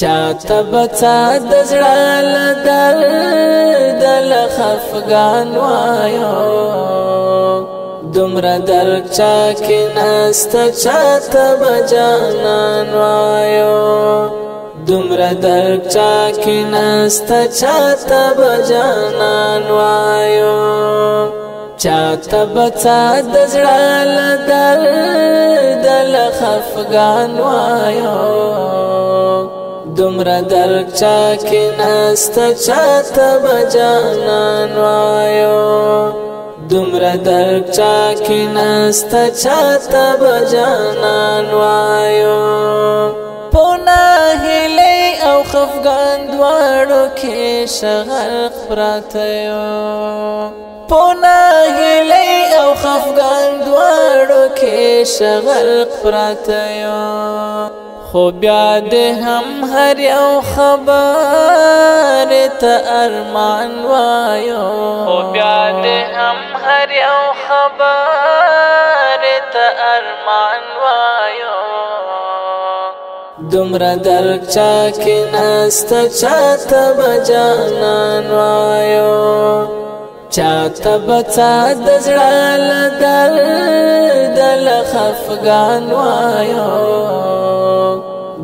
چاته بڅا د زړه له درد له خفګان وایو دومره درک چا کې نسته چاته به جانان وایو دومره درک چا کې نسته چاته به جانان وایو چاته بڅا د زړه له درد له خفګان وایو دومره درک چا کې نسته چاته به جانان وایو دومره درک چا کې نسته چاته به جانان وایو پونه هیلې او خفګان دواړو کې شغرق پراته یو پونه هیلې او خفګان دواړو کې شغرق پراته یو خو بیا دې هم هر یو خبرې ته ارمان وایو خو بیا دې هم هر یو خبرې ته ارمان وایو دومره درک چا کې نسته چاته به جانان وایو چاته بڅا د زړه له درد له خفګان وایو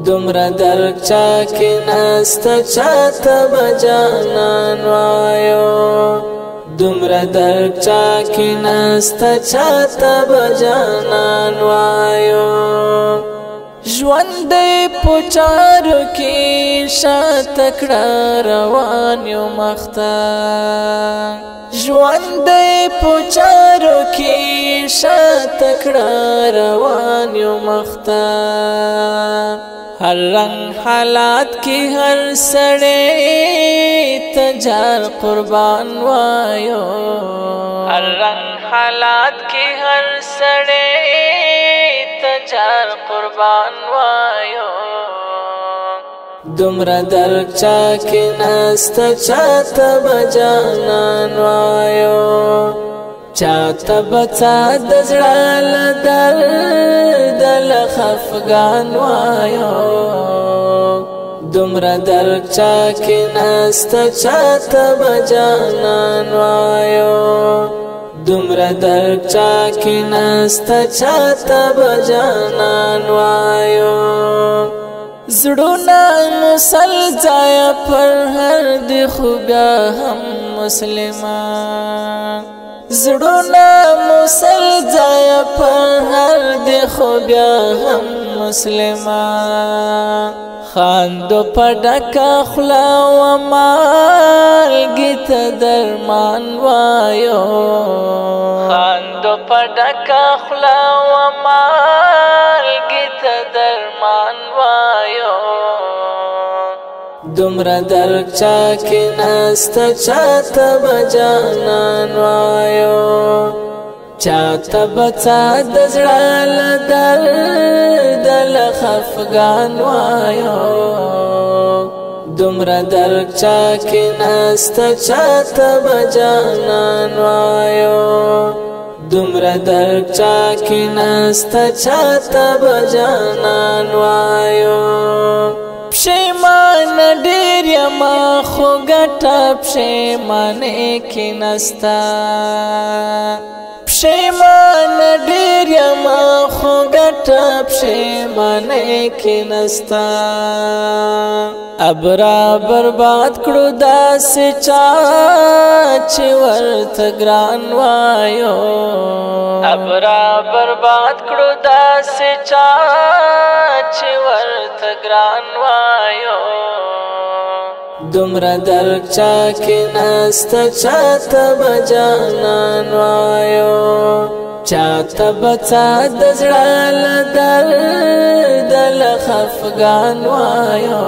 دومره درک چا کې نسته چاته به جانان وایو دومره درک چا کې نسته چاته به جانان وایو ژوند په چارو کې شاته کړه روان یو مخته ژوند په چارو کې شاته کړه روان یو مخته هر رنگ حالات کی ہر سڑے تجار قربان وایو ہر رنگ حالات کی ہر سڑے تجار قربان وایو دومره درک چا کې نسته چاته به جانان وایو چاته بڅا د زړه له درد له خفګان وایو دومره درک چا کې نسته چاته به جانان وایو دومره درک چا کې نسته چاته به جانان وایو زړونه مسل ځای پر هر دی خو بیا هم مسلمان زړونه مسل ځای پر هر دی خو بیا هم مسلمان خاندو په ډکه خوله و مالګې ته درمان وایو خاندو په ډکه خوله و مالګې ته درمان وایو دومره درک چا کې نسته چاته به جانان وایو چاته بڅا د زړه له درد له خفګان وایو دومره درک چا کې نسته چاته به جانان وایو دومره درک چا کې نسته چاته به جانان وایو پښیمان ډېر یما خو ګټه پښیمانې کې نسته پښیمان ډېر یما خو ګټه پښیمانې کې نسته ابرا برباد کړو داسې چا چې ورته ګران وایو ابرا برباد کړو داسې چا چې ورته ګران وایو دومره درک چا کې نسته چاته به جانان وایو چاته بڅا د زړه له درد له خفګان وایو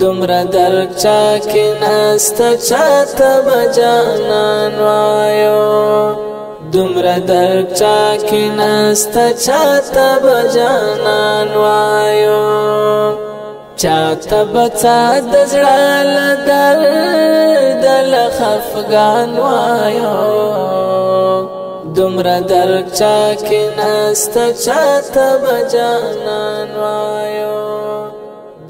دومره درک چا کې نسته چاته به جانان وایو دومره درک چا کې نسته چاته به جانان وایو چاته بڅا د زړه له درد له خفګان وایو دومره درک چا کې نسته چاته به جانان وایو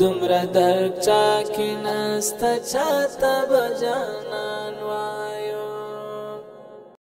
دومره درک چا کې نسته چاته به جانان وایي